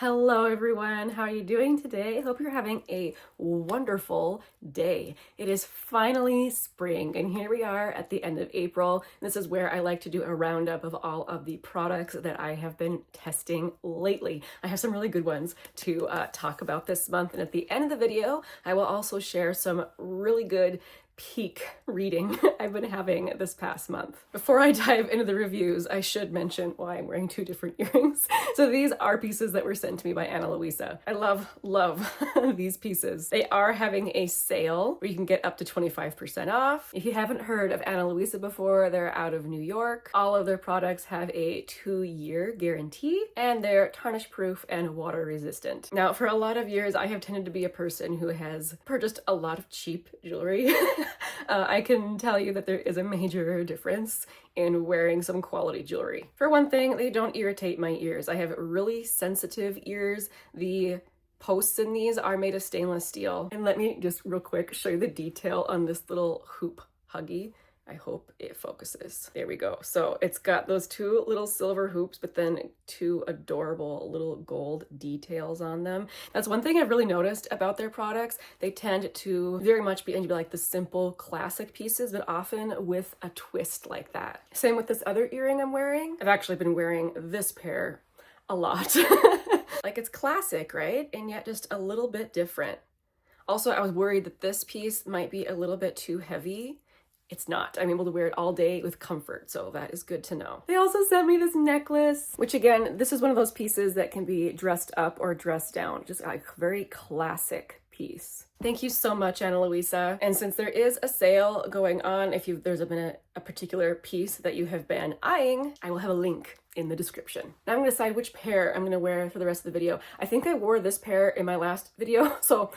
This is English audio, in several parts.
Hello everyone, how are you doing today? I hope you're having a wonderful day. It is finally spring and here we are at the end of April. This is where I like to do a roundup of all of the products that I have been testing lately. I have some really good ones to talk about this month, and at the end of the video I will also share some really good peak reading I've been having this past month. Before I dive into the reviews, I should mention why I'm wearing two different earrings. So these are pieces that were sent to me by Ana Luisa. I love these pieces. They are having a sale where you can get up to 25% off. If you haven't heard of Ana Luisa before, they're out of New York. All of their products have a 2-year guarantee and they're tarnish proof and water resistant. Now, for a lot of years, I have tended to be a person who has purchased a lot of cheap jewelry. I can tell you that there is a major difference in wearing some quality jewelry. For one thing, they don't irritate my ears. I have really sensitive ears. The posts in these are made of stainless steel. And let me just real quick show you the detail on this little hoop huggy. I hope it focuses. There we go. So it's got those two little silver hoops, but then two adorable little gold details on them. That's one thing I've really noticed about their products. They tend to very much be like the simple classic pieces, but often with a twist like that. Same with this other earring I'm wearing. I've actually been wearing this pair a lot. Like, it's classic, right? And yet just a little bit different. Also, I was worried that this piece might be a little bit too heavy. It's not. I'm able to wear it all day with comfort, so that is good to know. They also sent me this necklace, which again, this is one of those pieces that can be dressed up or dressed down. Just a very classic piece. Thank you so much, Ana Luisa. And since there is a sale going on, if there's been a particular piece that you have been eyeing, I will have a link in the description. Now I'm gonna decide which pair I'm gonna wear for the rest of the video. I think I wore this pair in my last video, so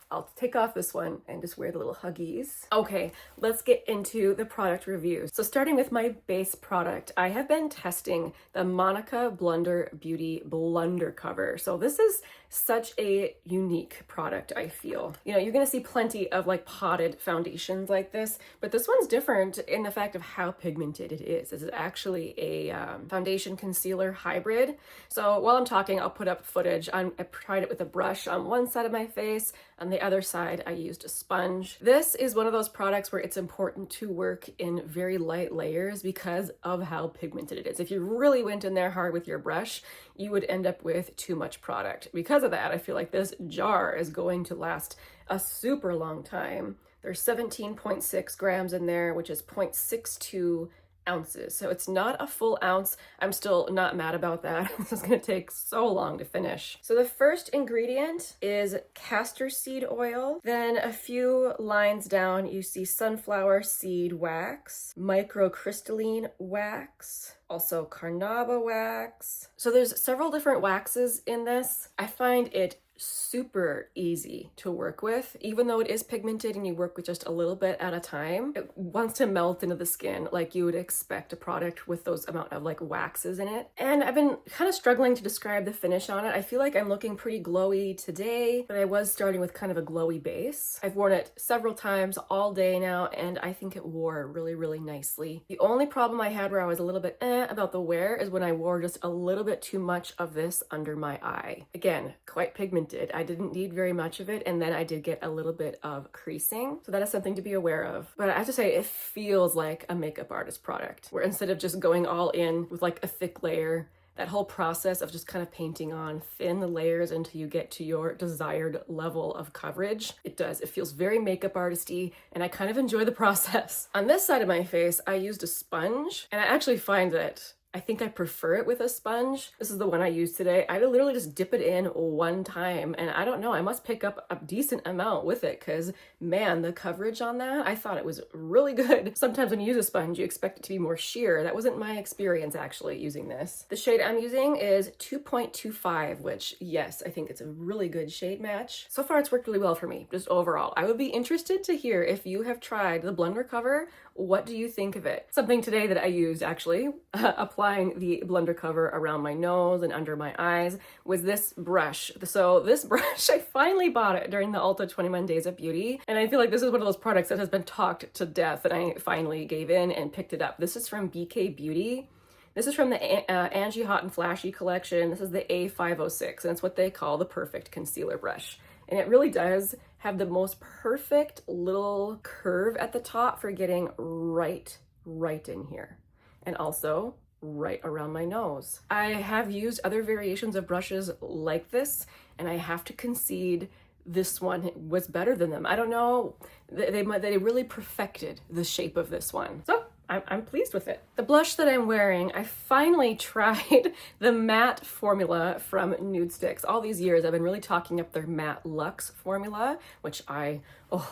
I'll take off this one and just wear the little huggies. Okay, let's get into the product reviews. So starting with my base product, I have been testing the Monika Blunder Beauty Blunder Cover. So this is such a unique product, I feel. You know, you're gonna see plenty of like potted foundations like this, but this one's different in the fact of how pigmented it is. This is actually a foundation concealer hybrid. So while I'm talking, I'll put up footage. I tried it with a brush on one side of my face. On the other side, I used a sponge. This is one of those products where it's important to work in very light layers because of how pigmented it is. If you really went in there hard with your brush, you would end up with too much product. Because of that, I feel like this jar is going to last a super long time. There's 17.6 grams in there, which is 0.62 ounces. So it's not a full ounce. I'm still not mad about that. This is gonna take so long to finish. So the first ingredient is castor seed oil. Then a few lines down, you see sunflower seed wax, microcrystalline wax, also carnauba wax. So there's several different waxes in this. I find it super easy to work with. Even though it is pigmented and you work with just a little bit at a time, it wants to melt into the skin like you would expect a product with those amount of like waxes in it. And I've been kind of struggling to describe the finish on it. I feel like I'm looking pretty glowy today, but I was starting with kind of a glowy base. I've worn it several times all day now, and I think it wore really nicely. The only problem I had where I was a little bit about the wear is when I wore just a little bit too much of this under my eye. Again, quite pigmented. I didn't need very much of it, and then I did get a little bit of creasing, so that is something to be aware of. But I have to say, it feels like a makeup artist product, where instead of just going all in with like a thick layer, that whole process of just kind of painting on thin layers until you get to your desired level of coverage, it feels very makeup artisty, and I kind of enjoy the process. On this side of my face, I used a sponge, and I actually find that I think I prefer it with a sponge. This is the one I used today. I literally just dip it in one time, and I don't know, I must pick up a decent amount with it because, man, the coverage on that, I thought it was really good. Sometimes when you use a sponge, you expect it to be more sheer. That wasn't my experience actually using this. The shade I'm using is 2.25, which, yes, I think it's a really good shade match. So far, it's worked really well for me, just overall. I would be interested to hear if you have tried the Blunder Cover. What do you think of it? Something today that I used actually, applying the Blunder Cover around my nose and under my eyes, was this brush. So this brush, I finally bought it during the Ulta 21 Days of Beauty, and I feel like this is one of those products that has been talked to death, and I finally gave in and picked it up. This is from BK Beauty. This is from the Angie Hot and Flashy collection. This is the A506, and it's what they call the perfect concealer brush. And it really does have the most perfect little curve at the top for getting right in here. And also right around my nose. I have used other variations of brushes like this, and I have to concede this one was better than them. I don't know, they really perfected the shape of this one. So I'm pleased with it. The blush that I'm wearing, I finally tried the matte formula from Nudestix. All these years I've been really talking up their matte luxe formula, which I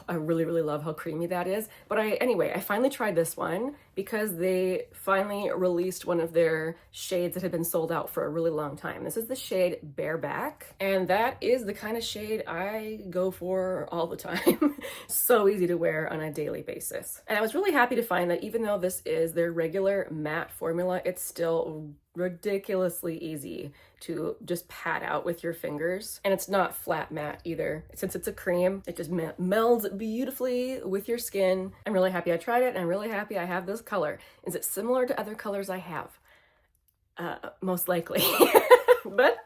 really love how creamy that is. But anyway, I finally tried this one because they finally released one of their shades that had been sold out for a really long time. This is the shade Bareback, and that is the kind of shade I go for all the time. So easy to wear on a daily basis. And I was really happy to find that even though this is their regular matte formula, it's still ridiculously easy to just pat out with your fingers. And it's not flat matte either. Since it's a cream, it just melds beautifully with your skin. I'm really happy I tried it, and I'm really happy I have this color. Is it similar to other colors I have? Most likely. But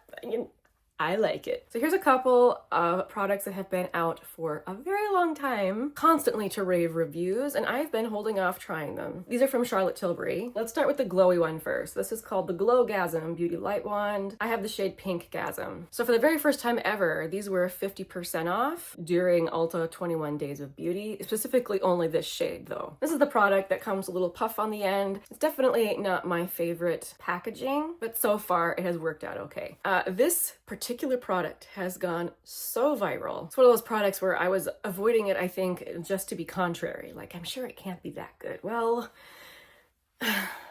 I like it. So here's a couple of products that have been out for a very long time, constantly to rave reviews, and I've been holding off trying them. These are from Charlotte Tilbury. Let's start with the glowy one first. This is called the Glowgasm Beauty Light Wand. I have the shade Pinkgasm. So for the very first time ever, these were 50% off during Ulta 21 Days of Beauty, specifically only this shade though. This is the product that comes with a little puff on the end. It's definitely not my favorite packaging, but so far it has worked out okay. This particular product has gone so viral. It's one of those products where I was avoiding it, I think, just to be contrary. Like, I'm sure it can't be that good. Well,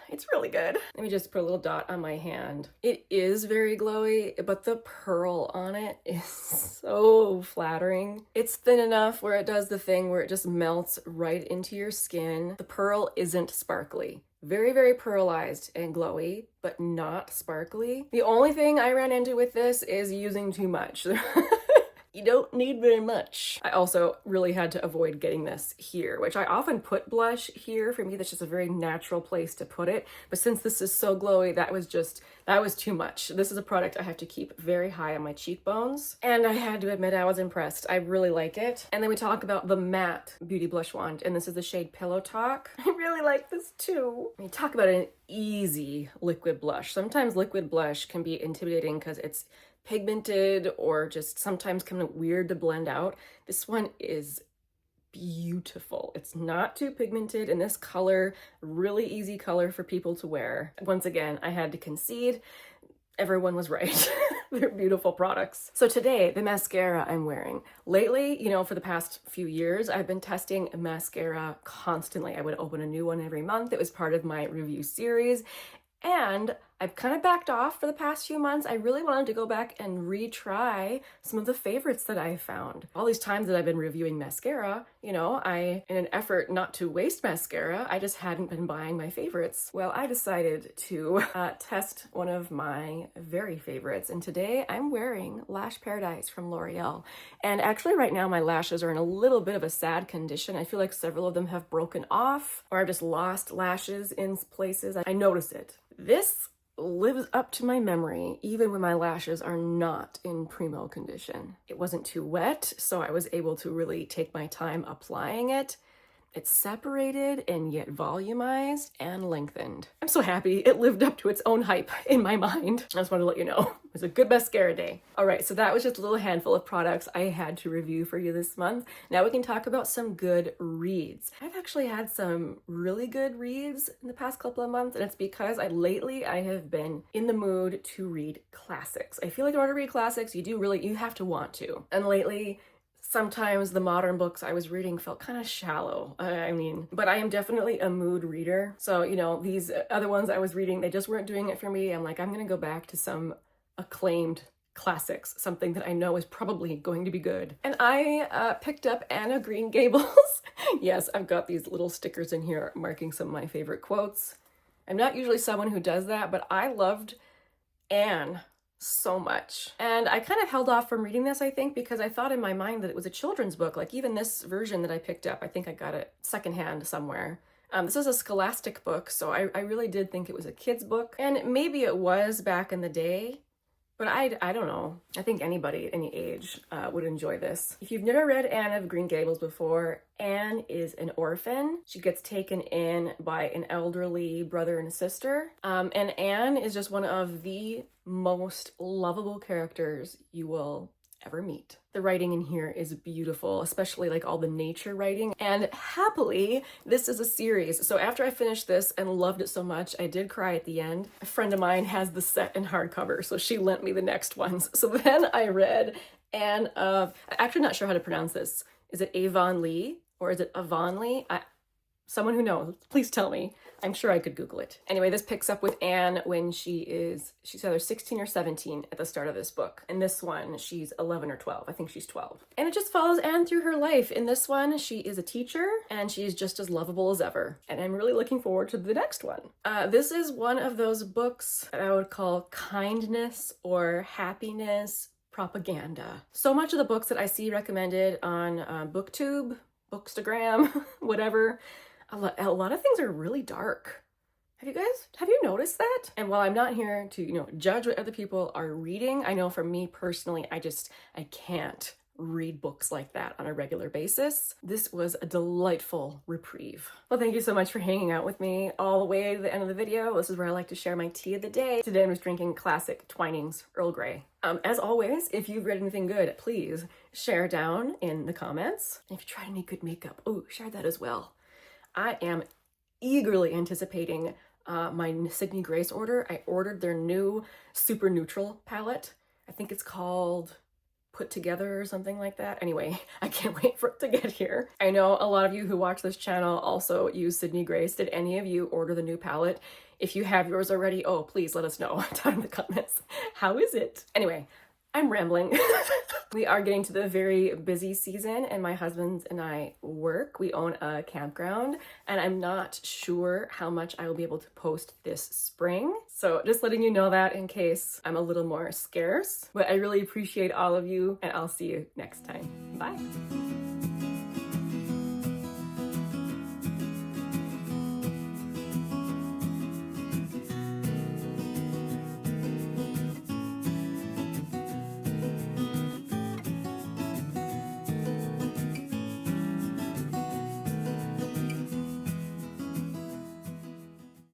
it's really good. Let me just put a little dot on my hand. It is very glowy, but the pearl on it is so flattering. It's thin enough where it does the thing where it just melts right into your skin. The pearl isn't sparkly. Very pearlized and glowy, but not sparkly. The only thing I ran into with this is using too much. You don't need very much. I also really had to avoid getting this here, which I often put blush here. For me, that's just a very natural place to put it. But since this is so glowy, that was too much. This is a product I have to keep very high on my cheekbones. And I had to admit I was impressed. I really like it. And then we talk about the matte beauty blush wand, and this is the shade Pillow Talk. I really like this too. I mean, talk about an easy liquid blush. Sometimes liquid blush can be intimidating because it's pigmented or just sometimes kind of weird to blend out. This one is beautiful. It's not too pigmented, and this color, really easy color for people to wear. Once again, I had to concede. Everyone was right. They're beautiful products. So today, the mascara I'm wearing. Lately, for the past few years, I've been testing mascara constantly. I would open a new one every month. It was part of my review series. And I've kind of backed off for the past few months. I really wanted to go back and retry some of the favorites that I found. All these times that I've been reviewing mascara, in an effort not to waste mascara, I just hadn't been buying my favorites. Well, I decided to test one of my very favorites, and today I'm wearing Lash Paradise from L'Oreal. And actually right now my lashes are in a little bit of a sad condition. I feel like several of them have broken off, or I've just lost lashes in places. I notice it. This lives up to my memory, even when my lashes are not in primo condition. It wasn't too wet, so I was able to really take my time applying it. It's separated and yet volumized and lengthened. I'm so happy it lived up to its own hype in my mind. I just wanted to let you know. It was a good mascara day. All right, so that was just a little handful of products I had to review for you this month. Now we can talk about some good reads. I've actually had some really good reads in the past couple of months, and it's because lately I have been in the mood to read classics. I feel like in order to read classics, you have to want to. And lately, sometimes the modern books I was reading felt kind of shallow. But I am definitely a mood reader. So, these other ones I was reading, they just weren't doing it for me. I'm like, I'm gonna go back to some acclaimed classics, something that I know is probably going to be good. And I picked up Anne of Green Gables. Yes, I've got these little stickers in here marking some of my favorite quotes. I'm not usually someone who does that, but I loved Anne so much. And I kind of held off from reading this, I think, because I thought in my mind that it was a children's book. Like even this version that I picked up, I think I got it secondhand somewhere. This is a scholastic book, so I really did think it was a kid's book. And maybe it was back in the day, but I don't know. I think anybody at any age would enjoy this. If you've never read Anne of Green Gables before, Anne is an orphan. She gets taken in by an elderly brother and sister. And Anne is just one of the most lovable characters you will ever meet. The writing in here is beautiful, especially like all the nature writing. And happily, this is a series. So after I finished this and loved it so much, I did cry at the end. A friend of mine has the set in hardcover, so she lent me the next ones. So then I read Anne of, I'm actually not sure how to pronounce this. Is it Avonlea or is it Avonlea? Someone who knows, please tell me. I'm sure I could Google it. Anyway, this picks up with Anne when she's either 16 or 17 at the start of this book. In this one, she's 11 or 12. I think she's 12. And it just follows Anne through her life. In this one, she is a teacher and she's just as lovable as ever. And I'm really looking forward to the next one. This is one of those books that I would call kindness or happiness propaganda. So much of the books that I see recommended on BookTube, Bookstagram, whatever, a lot of things are really dark. Have you noticed that? And while I'm not here to, judge what other people are reading, I know for me personally, I can't read books like that on a regular basis. This was a delightful reprieve. Well, thank you so much for hanging out with me all the way to the end of the video. This is where I like to share my tea of the day. Today I was drinking classic Twinings Earl Grey. As always, if you've read anything good, please share down in the comments. And if you tried any good makeup, share that as well. I am eagerly anticipating my Sydney Grace order. I ordered their new Super Neutral palette. I think it's called Put Together or something like that. Anyway, I can't wait for it to get here. I know a lot of you who watch this channel also use Sydney Grace. Did any of you order the new palette? If you have yours already, please let us know down in the comments. How is it? Anyway, I'm rambling. We are getting to the very busy season and my husband and I work. We own a campground and I'm not sure how much I will be able to post this spring. So just letting you know that in case I'm a little more scarce. But I really appreciate all of you and I'll see you next time. Bye.